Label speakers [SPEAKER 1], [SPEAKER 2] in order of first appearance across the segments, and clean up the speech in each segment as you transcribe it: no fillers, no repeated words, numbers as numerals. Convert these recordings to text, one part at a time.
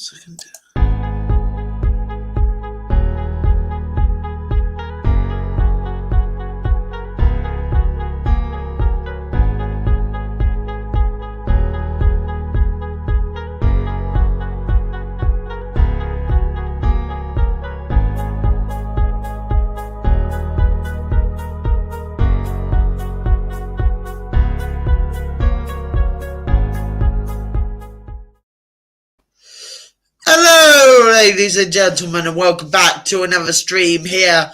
[SPEAKER 1] second. Hello ladies and gentlemen, and welcome back to another stream here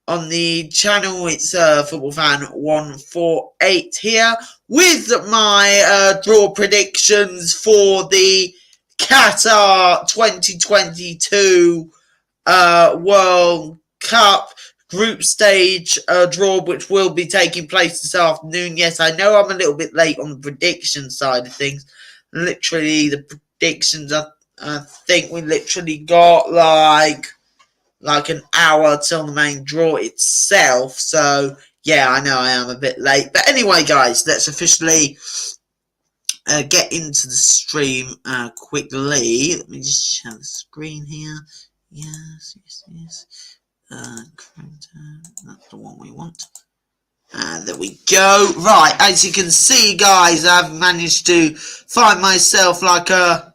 [SPEAKER 1] on the channel. It's Football Fan 148 here with my draw predictions for the Qatar 2022 World Cup group stage draw, which will be taking place this afternoon. Yes, I know I'm a little bit late on the prediction side of things. Literally, the predictions I think we literally got like an hour till the main draw itself. So yeah, I know I am a bit late. But anyway, guys, let's officially get into the stream quickly. Let me just share the screen here. Yes. That's the one we want. There we go. Right, as you can see, guys, I've managed to find myself like a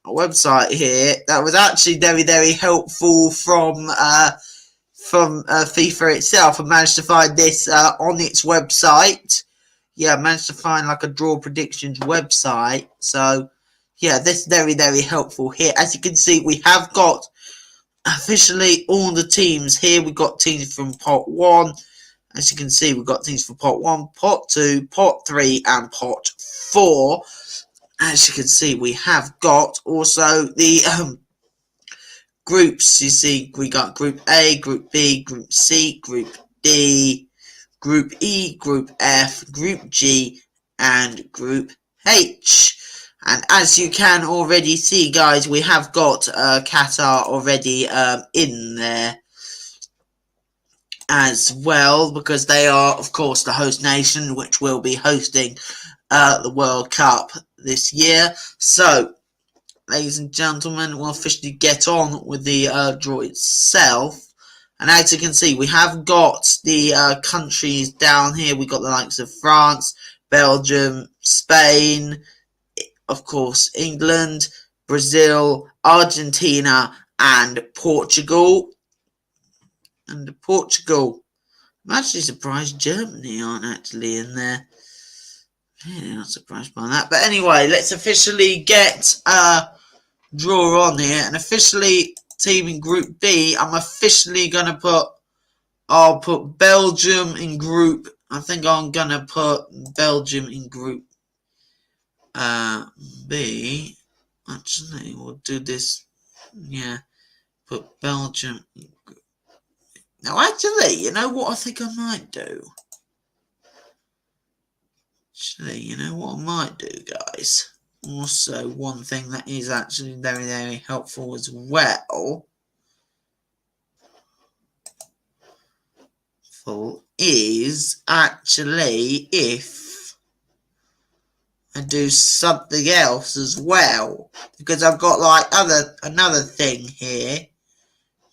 [SPEAKER 1] website here that was actually very helpful from FIFA itself. I managed to find this on its website. Yeah, I managed to find like a draw predictions website. So yeah, this is very helpful here. As you can see, we have got officially all the teams here. We've got teams from pot 1. As you can see, we've got teams for pot 1, pot 2, pot 3 and pot 4. As you can see, we have got also the groups. You see, we got Group A, Group B, Group C, Group D, Group E, Group F, Group G, and Group H. And as you can already see, guys, we have got Qatar already in there as well, because they are, of course, the host nation, which will be hosting the World Cup this year. So, ladies and gentlemen, we'll officially get on with the draw itself. And as you can see, we have got the countries down here. We've got the likes of France, Belgium, Spain, of course, England, Brazil, Argentina, and Portugal. I'm actually surprised Germany aren't actually in there. Really not surprised by that. But anyway, let's officially get draw on here. And officially, team in Group B, I'm officially going to put... I'll put Belgium in Group... I think I'm going to put Belgium in Group B. Actually, we'll do this. Yeah, put Belgium in Group... Now, actually, you know what I think I might do? Actually, you know what I might do, guys? Also, one thing that is actually very helpful as well is actually if I do something else as well, because I've got like another thing here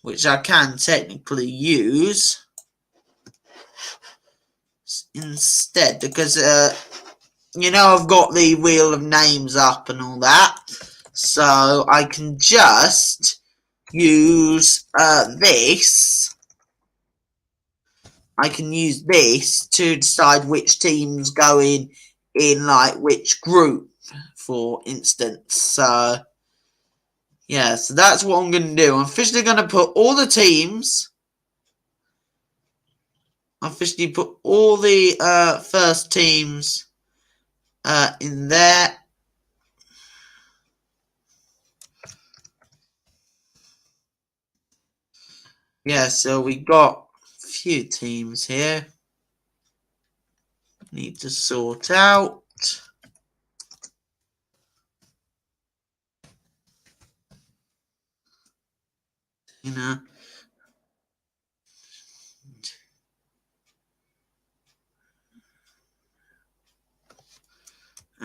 [SPEAKER 1] which I can technically use instead, because you know, I've got the wheel of names up and all that, so I can just use this. I can use this to decide which teams go in like which group, for instance. So yeah, so that's what I'm going to do. I'm officially going to put all the teams. I officially put all the first teams in there. Yeah, so we got a few teams here. Need to sort out. You know.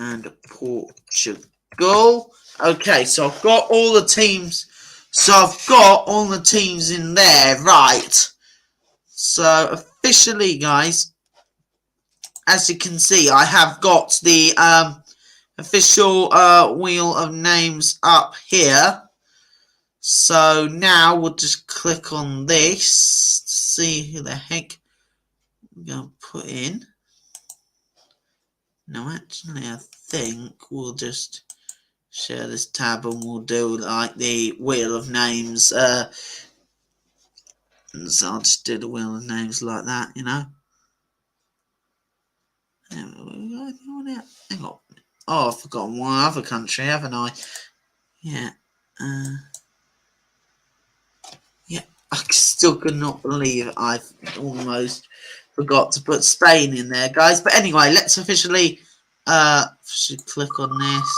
[SPEAKER 1] And Portugal. Portugal. Okay, so I've got all the teams. So I've got all the teams in there, right? So officially, guys, as you can see, I have got the official wheel of names up here. So now we'll just click on this to see who the heck we're going to put in. No, actually, I think we'll just share this tab and we'll do like the wheel of names. So I'll just do the wheel of names like that, you know. Hang on. Oh, I've forgotten one other country, haven't I? Yeah. Yeah. I still could not believe I've almost forgot to put Spain in there, guys. But anyway, let's officially click on this.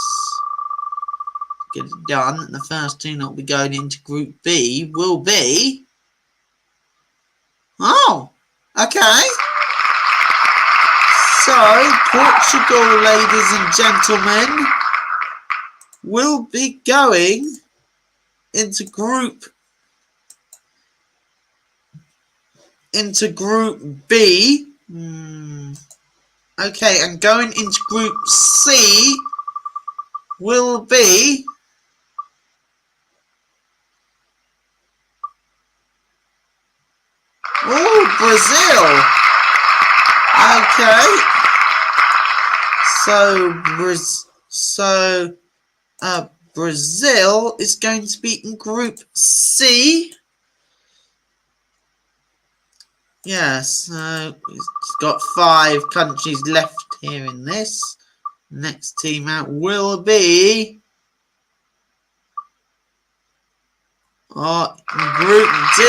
[SPEAKER 1] Get it done. And the first team that will be going into Group B will be... Oh, okay. So, Portugal, ladies and gentlemen, will be going into Group B. Okay, and going into Group C will be... Oh, Brazil. Okay. Brazil is going to be in Group C. Yeah, so it's got 5 countries left here in this. Next team out will be... Group D,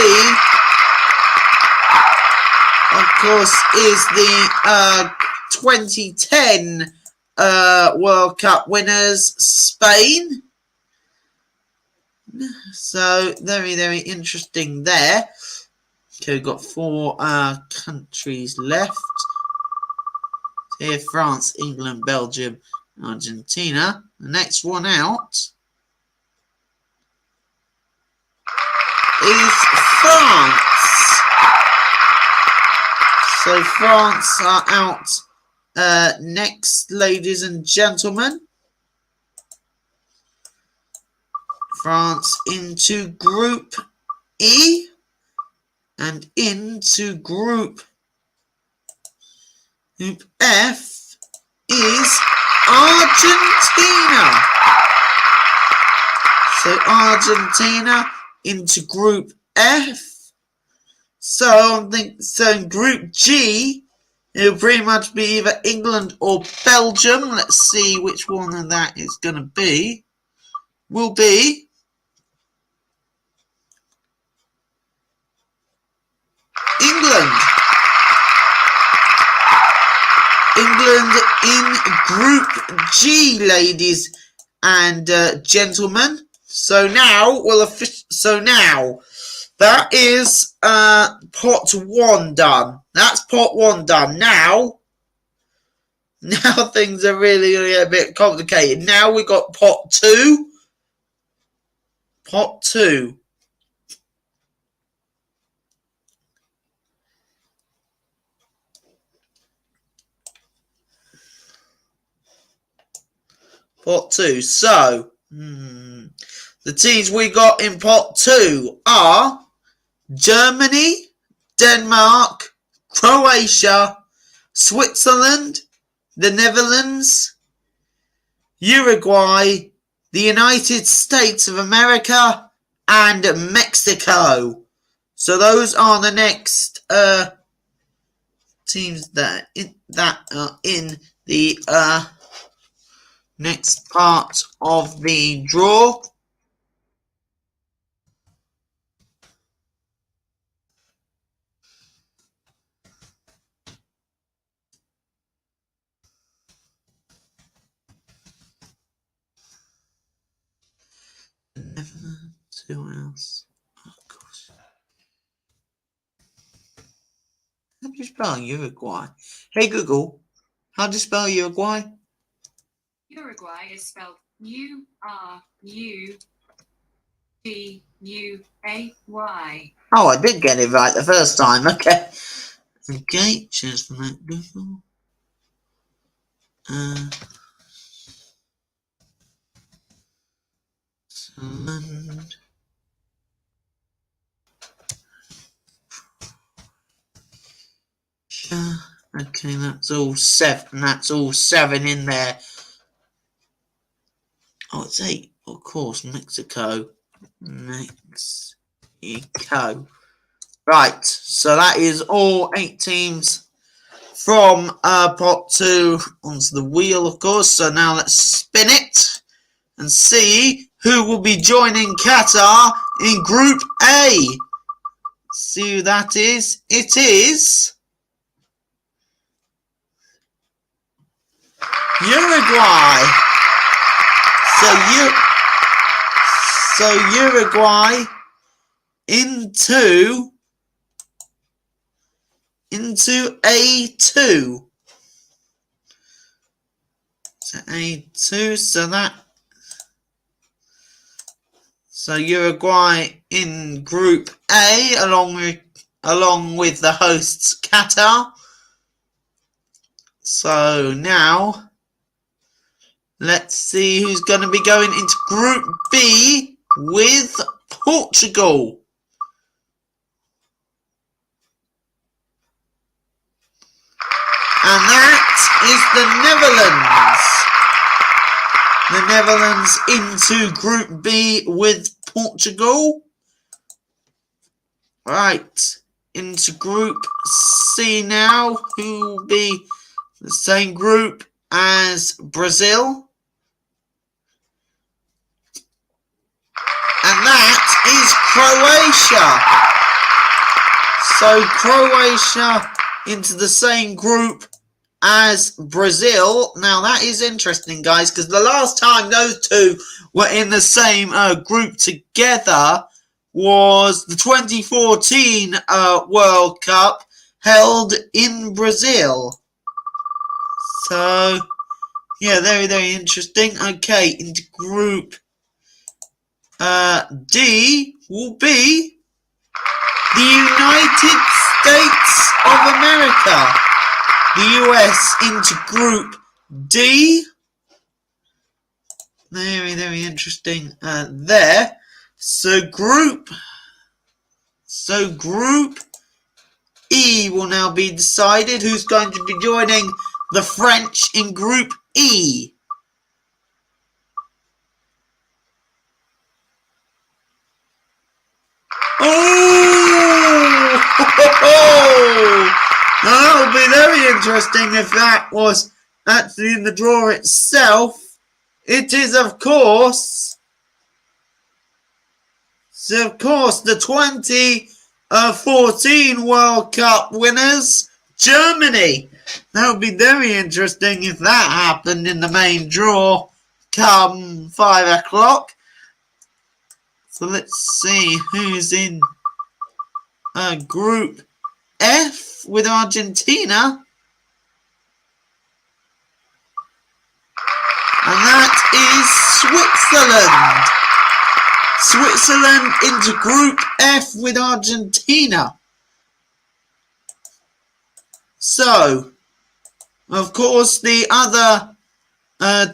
[SPEAKER 1] of course, is the 2010 World Cup winners, Spain. So, very, very interesting there. Okay, we've got 4 countries left. Here, France, England, Belgium, Argentina. The next one out is France. So France are out next, ladies and gentlemen. France into Group E and into Group F is Argentina. So Argentina into Group F. So in Group G, it'll pretty much be either England or Belgium. Let's see which one of that is going to be. Will be England. England in Group G, ladies and gentlemen. So now that is pot 1 done. That's pot 1 done. Now things are really a bit complicated. Now we got pot 2. Pot 2. Pot 2. So, the teams we got in pot 2 are Germany, Denmark, Croatia, Switzerland, the Netherlands, Uruguay, the United States of America, and Mexico. So those are the next teams that are in the next part of the draw. Who else? Oh, gosh. How do you spell Uruguay? Hey Google, how do you spell Uruguay?
[SPEAKER 2] Uruguay is spelled Uruguay.
[SPEAKER 1] Oh, I did get it right the first time. Okay. Okay, cheers for that, Google. And okay, that's all seven. That's all seven in there. Oh, it's 8. Of course, Mexico. Right, so that is all 8 teams from pot 2 onto the wheel, of course. So now let's spin it and see who will be joining Qatar in Group A. See who that is. It is Uruguay. So Uruguay into A2. So A2, so Uruguay in Group A along with the hosts Qatar. So now let's see who's going to be going into Group B with Portugal. And that is the Netherlands. The Netherlands into Group B with Portugal. Right, into Group C now, who will be the same group as Brazil. And that is Croatia. So Croatia into the same group as Brazil. Now that is interesting, guys, because the last time those two were in the same group together was the 2014 World Cup held in Brazil. So yeah, very, very interesting. Okay, into Group D will be the United States of America. The US into Group D. Very, very interesting there. So Group E will now be decided who's going to be joining the French in Group E. Oh! Now that would be very interesting if that was actually in the draw itself. It is, of course, the 2014 World Cup winners, Germany. That would be very interesting if that happened in the main draw come 5 o'clock. So let's see who's in Group F with Argentina. And that is Switzerland. Switzerland into Group F with Argentina. So, of course, the other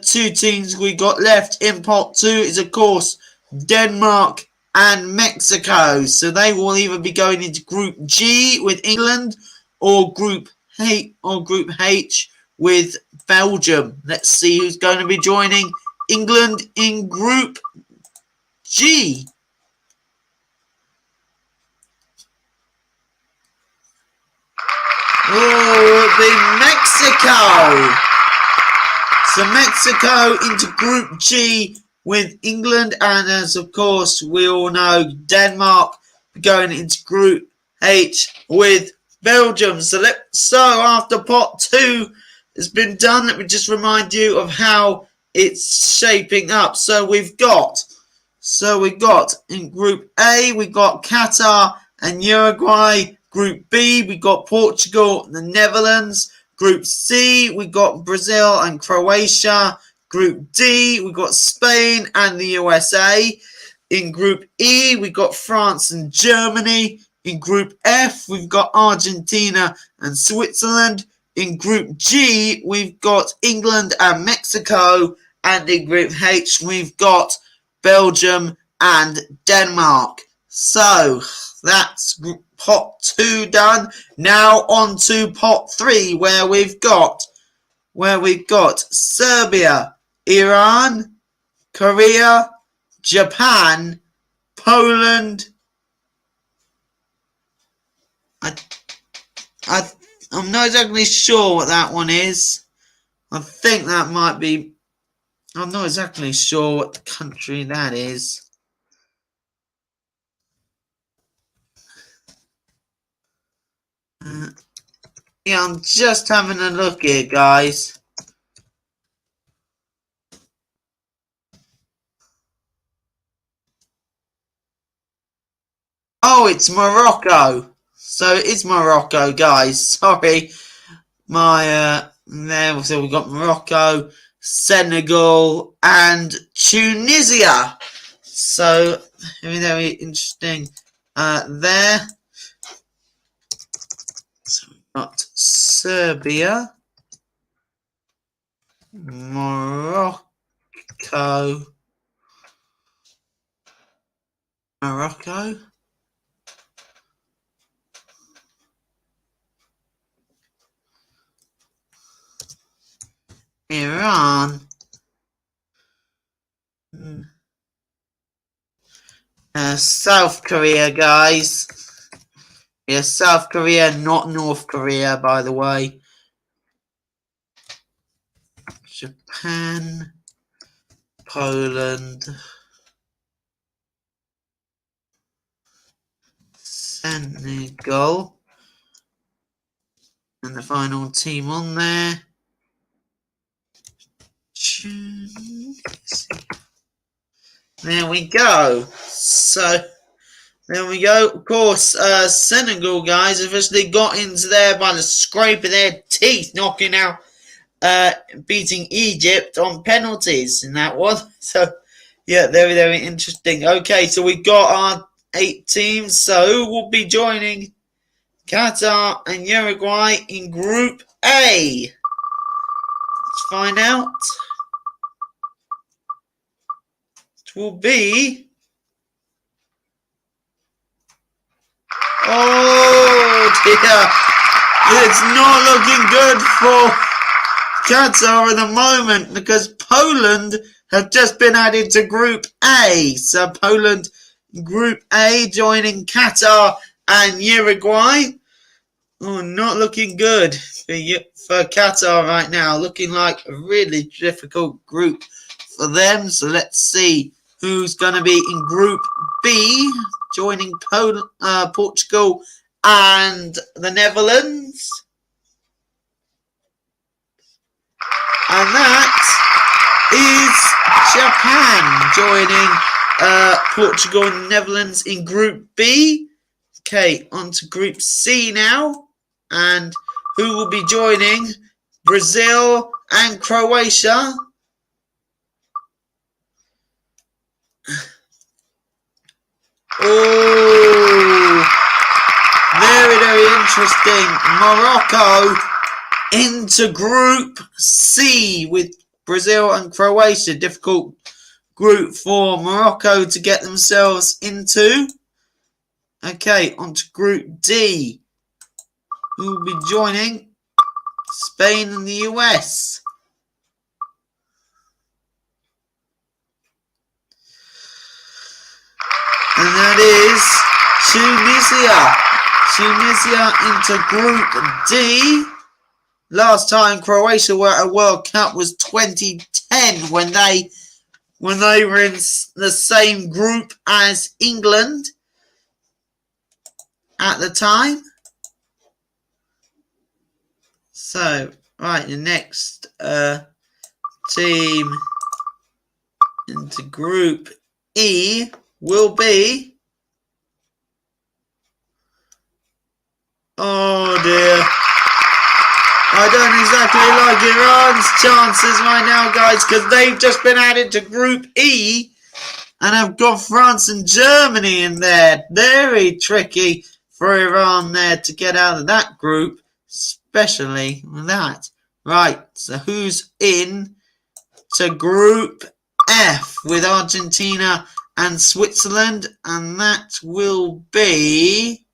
[SPEAKER 1] 2 teams we got left in pot 2 is, of course, Denmark and Mexico. So they will either be going into Group G with England or Group H with Belgium. Let's see who's going to be joining England in Group G. Oh, it'll be Mexico. So Mexico into Group G with England, and as of course we all know, Denmark going into Group H with Belgium. So after pot 2 has been done, let me just remind you of how it's shaping up. So we've got in Group A, we've got Qatar and Uruguay. Group B, we got Portugal and the Netherlands. Group C, we got Brazil and Croatia. Group D, we've got Spain and the USA. In Group E, we've got France and Germany. In Group F, we've got Argentina and Switzerland. In Group G, we've got England and Mexico. And in Group H, we've got Belgium and Denmark. So that's pot 2 done. Now on to pot 3, where we've got Serbia, Iran, Korea, Japan, Poland. I'm not exactly sure what that one is. I think that might be. I'm not exactly sure what country that is. Yeah, I'm just having a look here, guys. Oh, it's Morocco. So it's Morocco, guys. Sorry. There, so we've got Morocco, Senegal, and Tunisia. So, very interesting there. So we've got Serbia, Morocco, Iran, South Korea, guys. Yeah, South Korea, not North Korea, by the way. Japan, Poland, Senegal, and the final team on there. There we go. So, there we go. Of course, Senegal, guys, officially got into there by the scrape of their teeth, knocking out, beating Egypt on penalties in that one. So, yeah, very, very interesting. Okay, so we got our 8 teams. So, who will be joining Qatar and Uruguay in Group A? Let's find out. It will be... Oh dear, it's not looking good for Qatar at the moment because Poland have just been added to Group A. So Poland, Group A, joining Qatar and Uruguay. Oh, not looking good for Qatar right now. Looking like a really difficult group for them. So let's see who's going to be in Group B, joining Portugal and the Netherlands. And that is Japan joining Portugal and the Netherlands in Group B. Okay, on to Group C now. And who will be joining Brazil and Croatia? Oh, very, very interesting. Morocco into Group C with Brazil and Croatia. Difficult group for Morocco to get themselves into. Okay, on to Group D. Who will be joining Spain and the US? And that is Tunisia into Group D. Last time Croatia were at a World Cup was 2010 when they were in the same group as England at the time. So, right, the next team into Group E will be... Oh dear. I don't exactly like Iran's chances right now, guys, because they've just been added to Group E. And I've got France and Germany in there. Very tricky for Iran there to get out of that group, especially with that. Right, so who's in to Group F with Argentina and Switzerland? And that will be...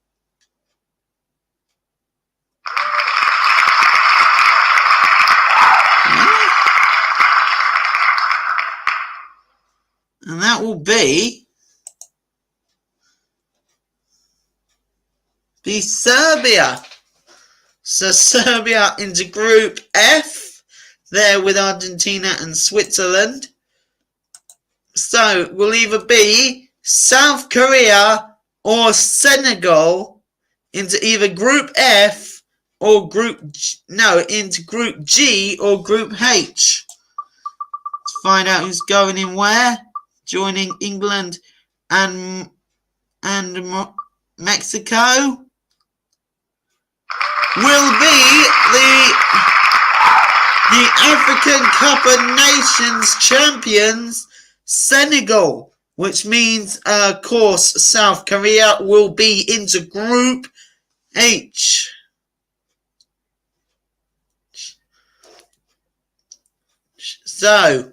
[SPEAKER 1] And that will be Serbia. So Serbia into Group F there with Argentina and Switzerland. So it will either be South Korea or Senegal into either Group F or into Group G or Group H. Let's find out who's going in where. Joining England and Mexico will be the African Cup of Nations champions, Senegal, which means, of course, South Korea will be into Group H. So,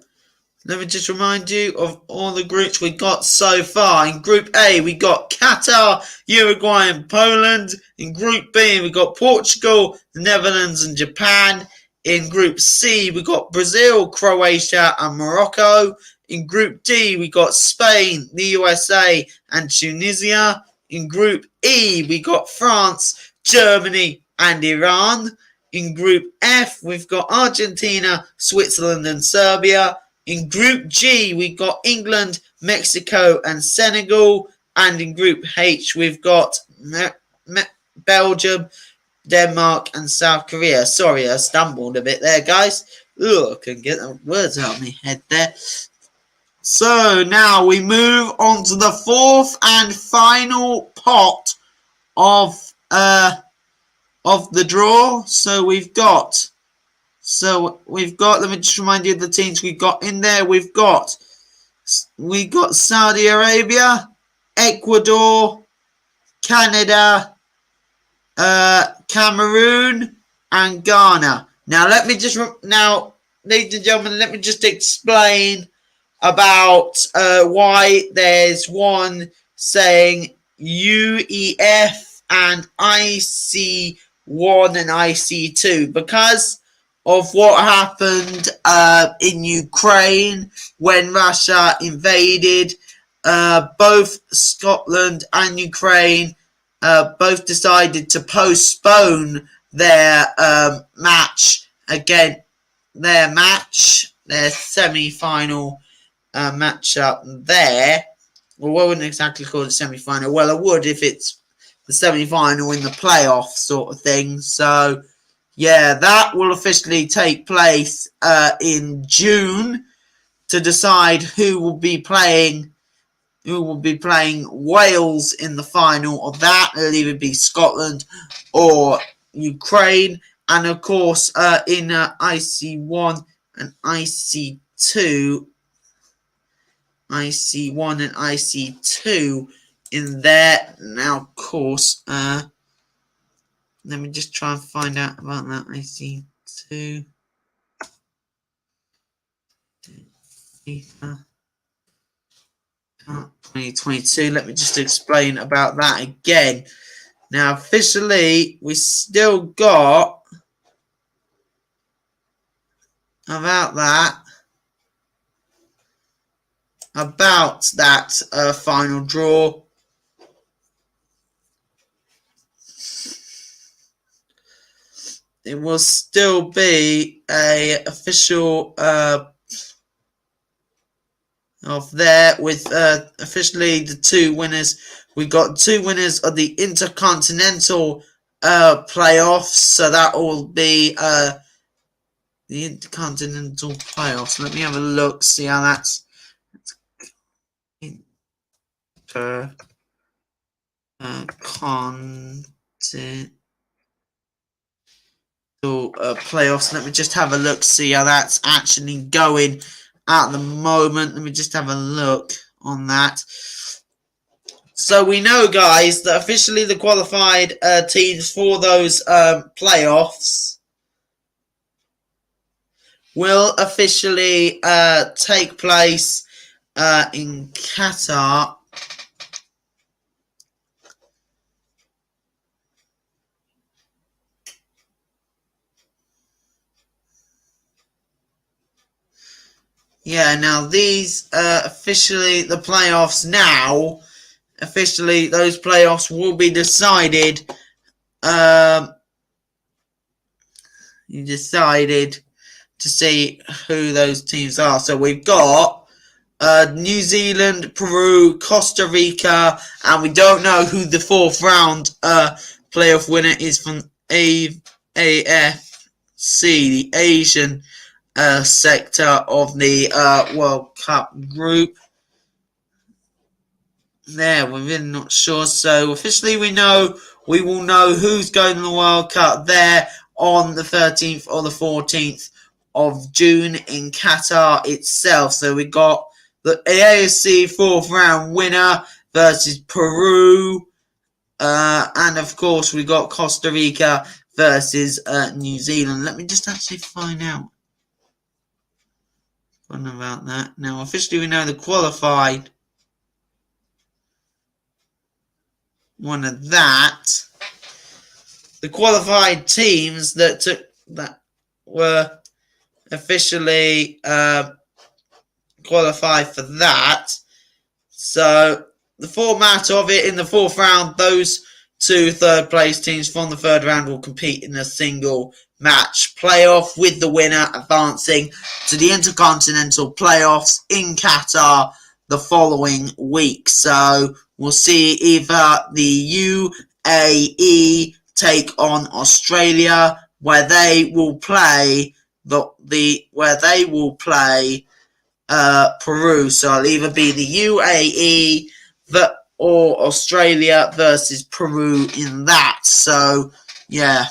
[SPEAKER 1] let me just remind you of all the groups we got so far. In Group A, we got Qatar, Uruguay and Poland. In Group B, we got Portugal, the Netherlands and Japan. In Group C, we got Brazil, Croatia and Morocco. In Group D, we got Spain, the USA and Tunisia. In Group E, we got France, Germany and Iran. In Group F, we've got Argentina, Switzerland and Serbia. In Group G, we've got England, Mexico and Senegal. And in Group H, we've got Belgium, Denmark and South Korea. Sorry, I stumbled a bit there, guys. Ugh, I couldn't get the words out of my head there. So now we move on to the fourth and final pot of the draw. So we've got, let me just remind you of the teams we've got in there. We've got Saudi Arabia, Ecuador, Canada, Cameroon, and Ghana. Now, ladies and gentlemen, let me just explain about why there's one saying UEF and IC1 and IC2, because of what happened in Ukraine when Russia invaded. Both Scotland and Ukraine both decided to postpone their their semi-final matchup there. Well, I wouldn't exactly call it semi-final. Well, I would if it's the semi-final in the playoff sort of thing. So, yeah, that will officially take place in June to decide who will be playing Wales in the final of that. It'll either be Scotland or Ukraine. And of course, in IC1 and IC1 and IC2 in there. Now, of course, let me just try and find out about that IC2. FIFA 2022. Let me just explain about that again. Now, officially, we still got about that final draw. It will still be a official of there with officially the two winners. We got two winners of the Intercontinental playoffs, so that will be the Intercontinental playoffs. Let me have a look, see how that's playoffs. Let me just have a look, see how that's actually going at the moment. Let me just have a look on that. So we know, guys, that officially the qualified teams for those playoffs will officially take place in Qatar. Yeah, now these officially the playoffs now. Officially, those playoffs will be decided. You decided to see who those teams are. So we've got New Zealand, Peru, Costa Rica, and we don't know who the fourth round playoff winner is from AFC, the Asian sector of the World Cup group. There, we're really not sure. So officially we will know who's going to the World Cup there on the 13th or the 14th of June in Qatar itself. So we got the AFC fourth round winner versus Peru. And of course we got Costa Rica versus New Zealand. Let me just actually find out about that. Now officially we know the qualified one of that. The qualified teams that were officially qualified for that. So the format of it in the fourth round, those two third place teams from the third round will compete in a single match playoff, with the winner advancing to the Intercontinental Playoffs in Qatar the following week. So we'll see either the UAE take on Australia, where they will play Peru. So it'll either be the UAE or Australia versus Peru in that. So yeah,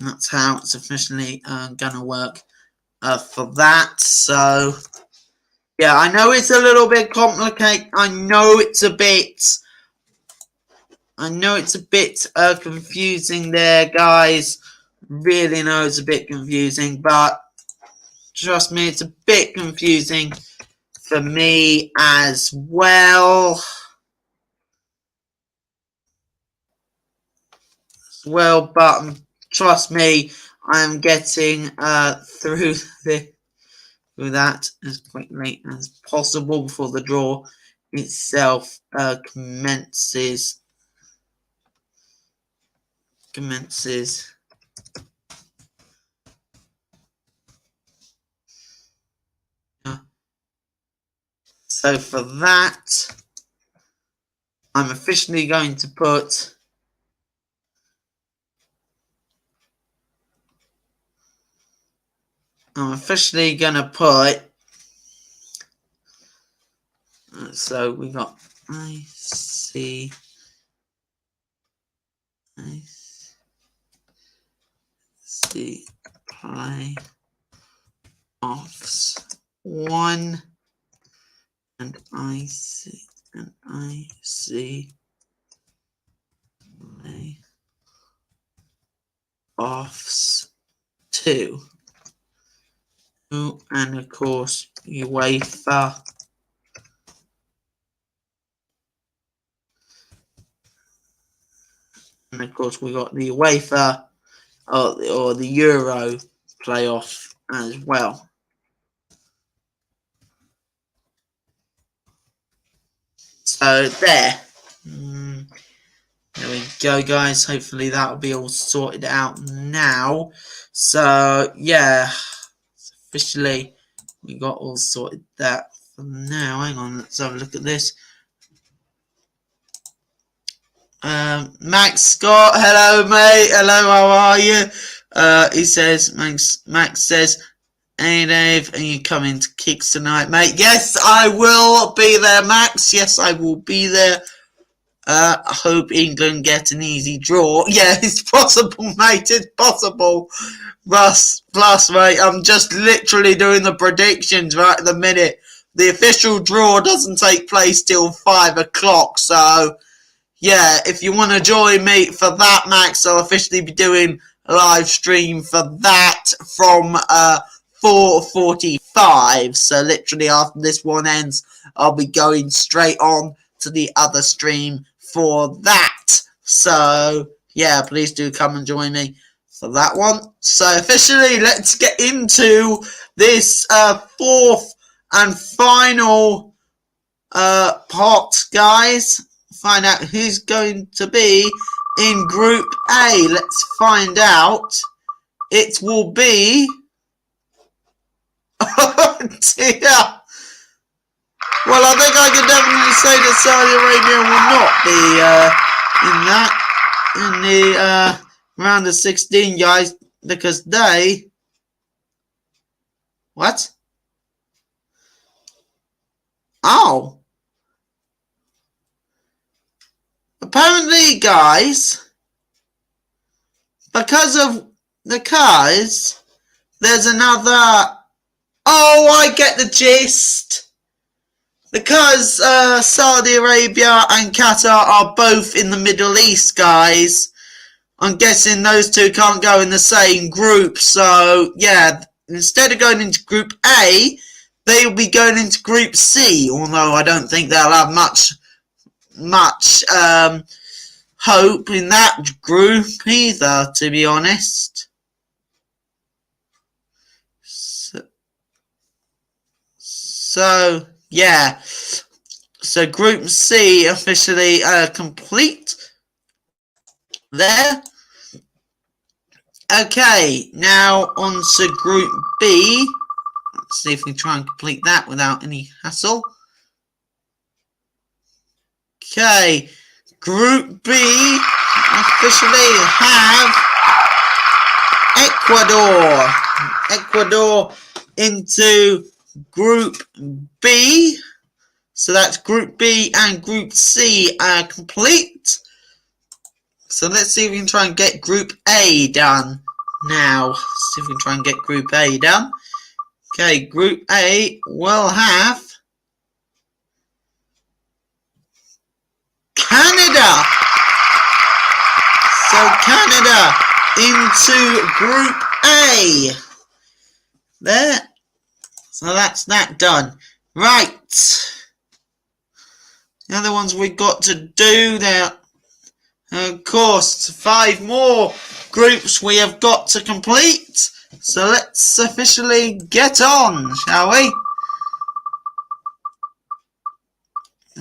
[SPEAKER 1] that's how it's officially gonna work for that. So yeah, I know it's a little bit complicated. I know it's a bit confusing there, guys. Really know it's a bit confusing, but trust me, it's a bit confusing for me as well. But trust me, I am getting through that as quickly as possible before the draw itself commences. So for that, I'm officially going to put so we got IC playoffs 1 and IC playoffs 2. And of course UEFA and of course we got the UEFA or the Euro playoff as well. So there we go, guys. Hopefully that'll be all sorted out now. So yeah, officially we got all sorted that for now. Hang on, let's have a look at this. Max Scott, hello mate, hello, how are you? He says, Max says, hey Dave, are you coming to Kicks tonight, mate? Yes, I will be there, Max. Yes, I will be there I hope England get an easy draw. Yeah, it's possible, mate. It's possible. Plus, mate, I'm just literally doing the predictions right at the minute. The official draw doesn't take place till 5 o'clock, so yeah, if you want to join me for that, Max, I'll officially be doing a live stream for that from 4:45. So literally after this one ends, I'll be going straight on to the other stream for that. So yeah, please do come and join me for that one. So officially, let's get into this fourth and final pot, guys. Find out who's going to be in Group A. Let's find out. It will be... Oh dear. Well, I think I can definitely say that Saudi Arabia will not be in the round of 16, guys, because they... What? Oh. Apparently, guys, because of the cars, there's another... Oh, I get the gist. Because Saudi Arabia and Qatar are both in the Middle East, guys, I'm guessing those two can't go in the same group. So, yeah, instead of going into Group A, they'll be going into Group C, although I don't think they'll have much hope in that group either, to be honest. So yeah. So Group C officially complete there. Okay, now on to Group B. Let's see if we can try and complete that without any hassle. Okay, Group B officially have Ecuador into Group B. So that's Group B and Group C are complete. So let's see if we can try and get Group A done now. Let's see if we can try and get Group A done. Okay, Group A will have Canada. So Canada into Group A. There. So that's that done. Right. The other ones we've got to do there. Of course, 5 more groups we have got to complete. So let's officially get on, shall we?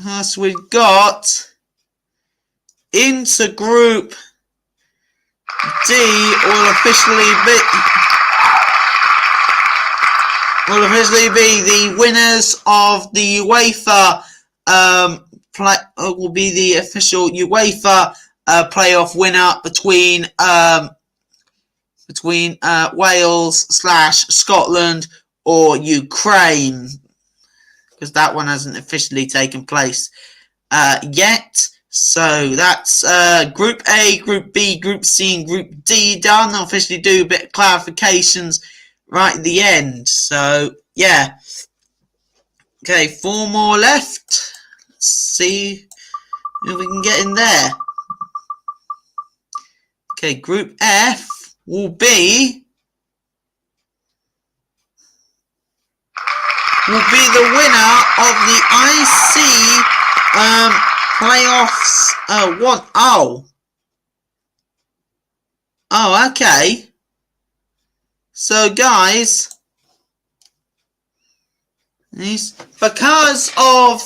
[SPEAKER 1] First we've got into Group D will officially be the winners of the UEFA will be the official UEFA playoff winner between Wales/Scotland or Ukraine, because that one hasn't officially taken place yet. So that's Group A, Group B, Group C, and Group D done. I'll officially do a bit of clarifications right at the end. So yeah. Okay, 4 more left. Let's see if we can get in there. Okay, Group F will be the winner of the IC playoffs. Oh, okay. So, guys, because of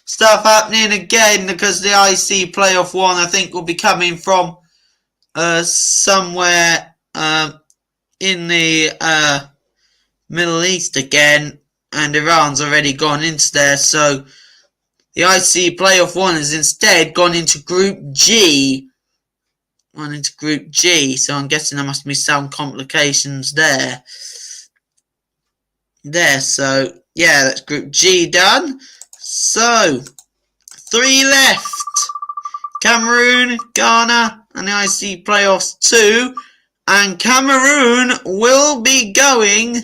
[SPEAKER 1] stuff happening again, because the IC playoff one, I think, will be coming from somewhere in the Middle East again, and Iran's already gone into there, so the IC playoff one has instead gone into Group G. So I'm guessing there must be some complications there. So yeah, that's Group G done. So 3 left. Cameroon, Ghana, and the IC playoffs 2. And Cameroon will be going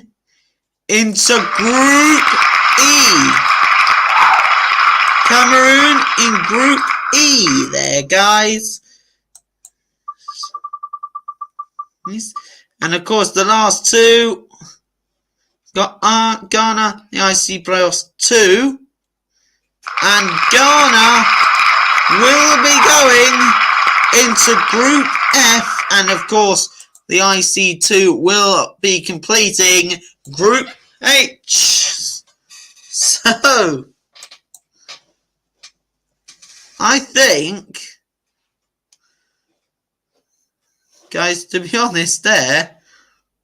[SPEAKER 1] into Group E. Cameroon in Group E there, guys. And of course, the last 2 got Ghana, the IC playoffs 2. And Ghana will be going into Group F. And of course, the IC2 will be completing Group H. So, I think, guys, to be honest there,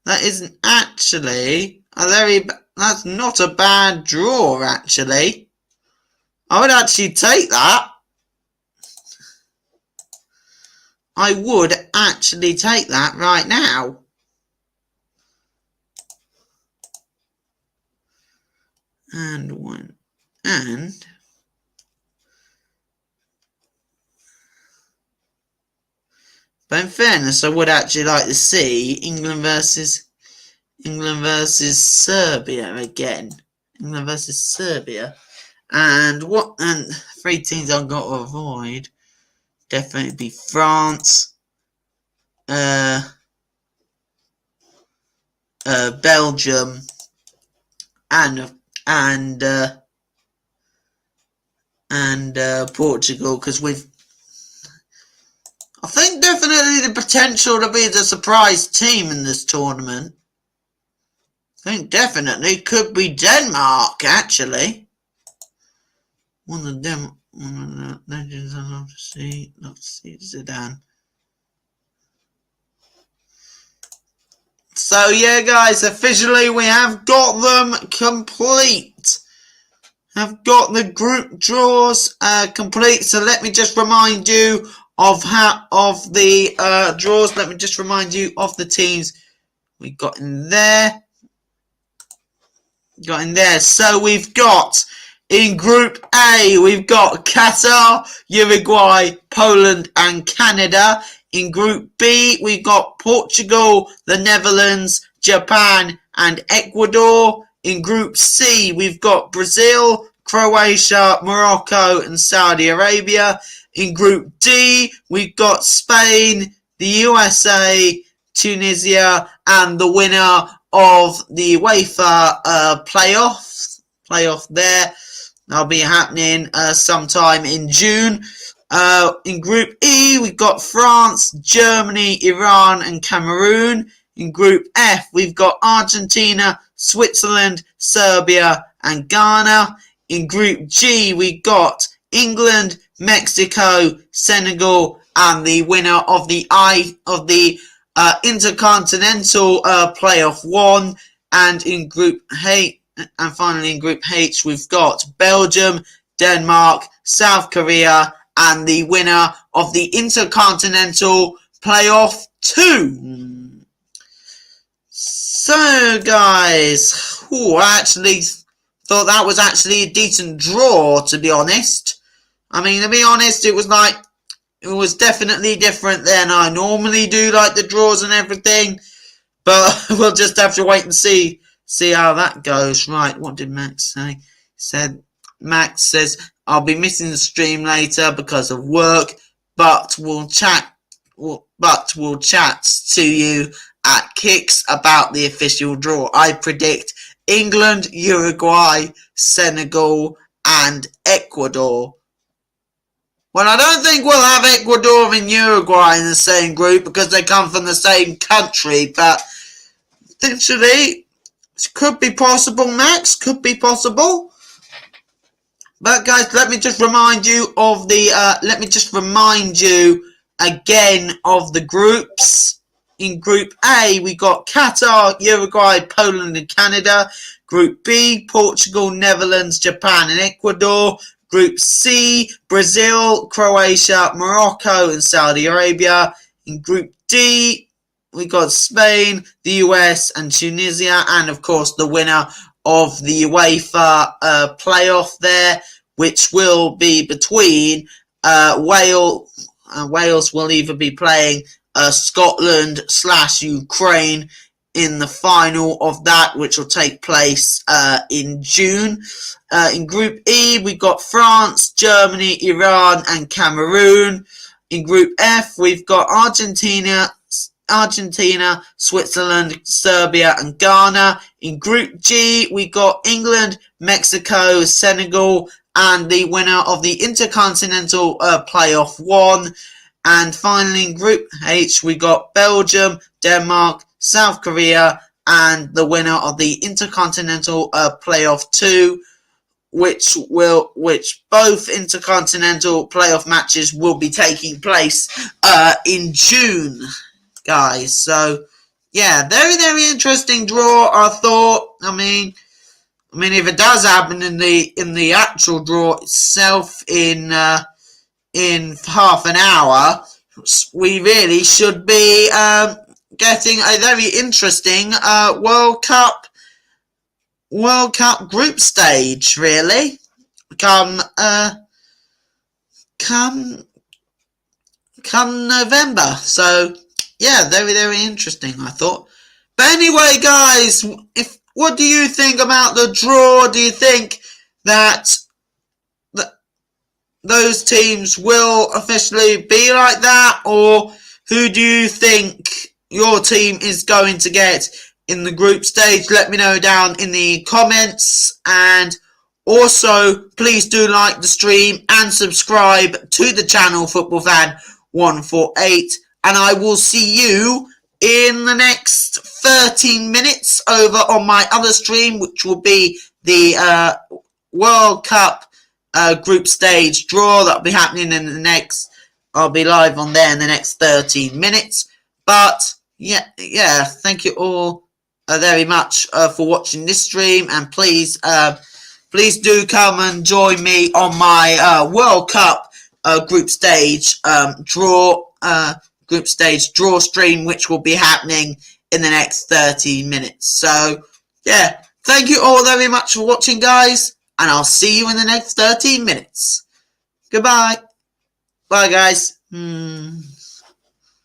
[SPEAKER 1] that isn't actually that's not a bad draw, actually. I would actually take that. I would actually take that right now. But in fairness, I would actually like to see England versus Serbia again. England versus Serbia. And 3 teams I've got to avoid. Definitely be France, Belgium, and Portugal, because I think definitely the potential to be the surprise team in this tournament. I think definitely could be Denmark, actually. One of the legends I'd love to see Zidane. So yeah, guys, officially we have got them complete. Have got the group draws complete. So let me just remind you of the draws. Let me just remind you of the teams we got in there. So we've got in Group A, we've got Qatar, Uruguay, Poland, and Canada. In Group B, we've got Portugal, the Netherlands, Japan, and Ecuador. In Group C, we've got Brazil, Croatia, Morocco, and Saudi Arabia. In Group D, we've got Spain, the USA, Tunisia, and the winner of the UEFA playoff there. That'll be happening sometime in June. In Group E, we've got France, Germany, Iran, and Cameroon. In Group F, we've got Argentina, Switzerland, Serbia, and Ghana. In Group G, we've got England, Mexico, Senegal, and the winner of the Intercontinental Playoff 1. And in Group H, and finally in Group H, we've got Belgium, Denmark, South Korea, and the winner of the Intercontinental Playoff 2. So, guys, I actually thought that was actually a decent draw, to be honest. I mean, to be honest, it was definitely different than I normally do, like the draws and everything. But we'll just have to wait and see how that goes. Right, what did Max say? Max says, I'll be missing the stream later because of work, but we'll chat to you at Kicks about the official draw. I predict England, Uruguay, Senegal, and Ecuador. Well, I don't think we'll have Ecuador and Uruguay in the same group because they come from the same country, but potentially it could be possible, Max. Could be possible. But guys, let me just remind you again of the groups. In Group A, we got Qatar, Uruguay, Poland, and Canada. Group B, Portugal, Netherlands, Japan, and Ecuador. Group C, Brazil, Croatia, Morocco, and Saudi Arabia. In Group D, we got Spain, the US, and Tunisia, and of course the winner of the UEFA playoff there, which will be between Wales. Wales will either be playing Scotland/Ukraine in the final of that, which will take place in June. In Group E, we've got France, Germany, Iran, and Cameroon. In Group F, we've got Argentina, Switzerland, Serbia, and Ghana. In Group G, we got England, Mexico, Senegal, and the winner of the Intercontinental Playoff 1. And finally, in Group H, we got Belgium, Denmark, South Korea, and the winner of the Intercontinental Playoff 2, which both Intercontinental Playoff matches will be taking place in June, guys. So, yeah, very, very interesting draw, I thought. I mean, if it does happen in the actual draw itself in half an hour, we really should be getting a very interesting World Cup group stage, really, come November. So yeah, very, very interesting, I thought. But anyway, guys, what do you think about the draw? Do you think that those teams will officially be like that, or who do you think your team is going to get in the group stage? Let me know down in the comments, and also please do like the stream and subscribe to the channel Football Fan 148, and I will see you in the next 13 minutes over on my other stream, which will be the World Cup group stage draw that'll be happening in the next. I'll be live on there in the next 13 minutes. But yeah, thank you all very much for watching this stream, and please do come and join me on my World Cup group stage draw stream, which will be happening in the next 30 minutes. So yeah, thank you all very much for watching, guys, and I'll see you in the next 13 minutes. Goodbye. Bye, guys.